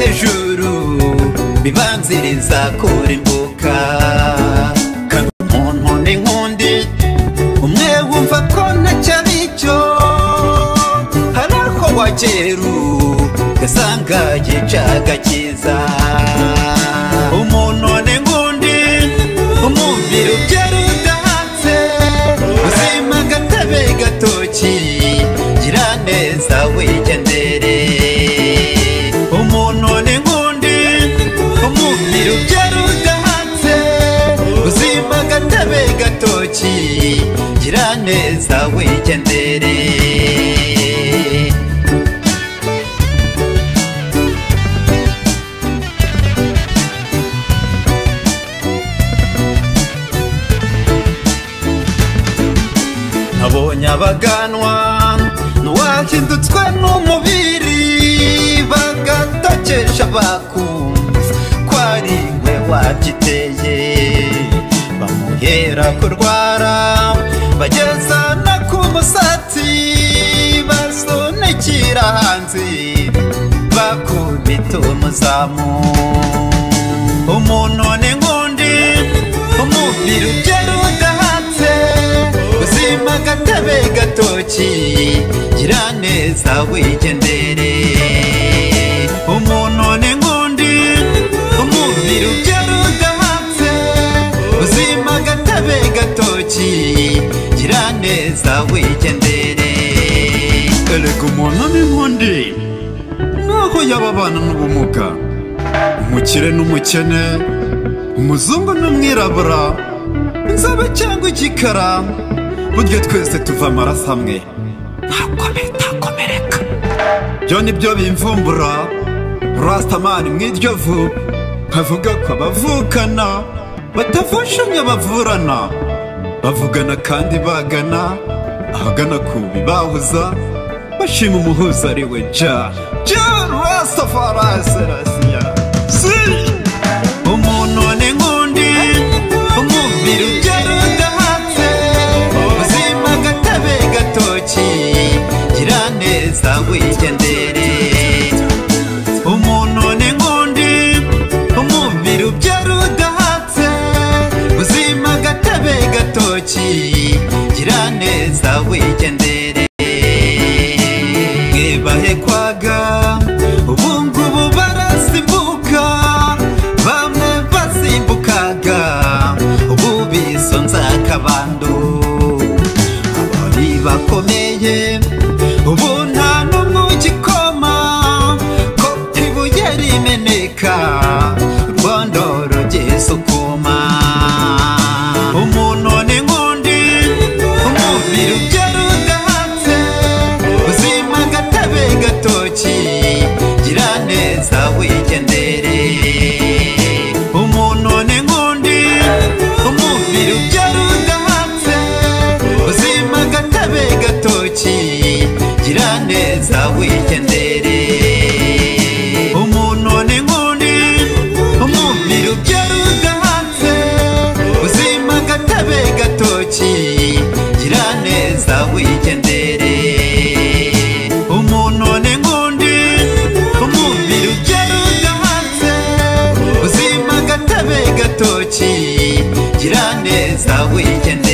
hejuru bibanziriza kurimbuka kandi umuntu n'inkundi umwe wumva ko ntacyabicyo hari aho wageru gasanga gicaga kiza umuntu n'inkundi umubiri ugera udahatse uzima gatebe gatoki gira neza wigendere umuntu n'inkundi umubiri ugera udahatse uzima gatebe gatoki gira neza wigendere nabonye abaganwa n'uwahindutswe n'umubiri bagatakesha bakumva ko ari we wabyiteye bamuhera kurwara bageza no ku musatsi basunikira hanze bakubita umuzamu umuntu n'inkundi umubiri ugera udahatse uzima gatebe gatoki gira neza wigendere umuntu n'inkundi umubiri ugera udahatse uzima gatebe gatoki gira neza wigendere erega umuntu n'inkundi naho yababana n'ubumuga umukire n'umukene umuzungu n'umwirabura inzobe cyangwa igikara buryo twese tuva amaraso amwe ntakomereka byo nibyo bimvumbura Rastaman mw'iryo vu nkavuga ko abavukana batafashanya bavurana bavugana kandi bagana ahagana ku bibahuza bashima umuhuza ari we ja Rastafari Selassie umuntu n'inkundi umubiri ugera udahatse uzima gatebe gatoki gira neza wigendere umuntu n'inkundi umubiri ugera udahatse uzima gatebe gatoki gira neza wigendere bahekwaga ubungubu barasimbuka bamwe basimbukaga ubu bisonza akabando abari bakomeye ubu nta n'umwe ugikoma ko ibuye rimeneka urwondo rugeze ukuma umuntu n'inkundi umubiri ugera udahatse uzima gatebe gatoki gira neza wigendere umuntu n'inkundi umubiri ugera udahatse uzima gatebe gatoki gira neza wigendere umuntu n'inkundi umubiri ugera udahatse uzima gatebe gatoki gira neza wigendere umuntu n'inkundi umubiri ugera udahatse uzima gatebe gatoki gira neza wigendere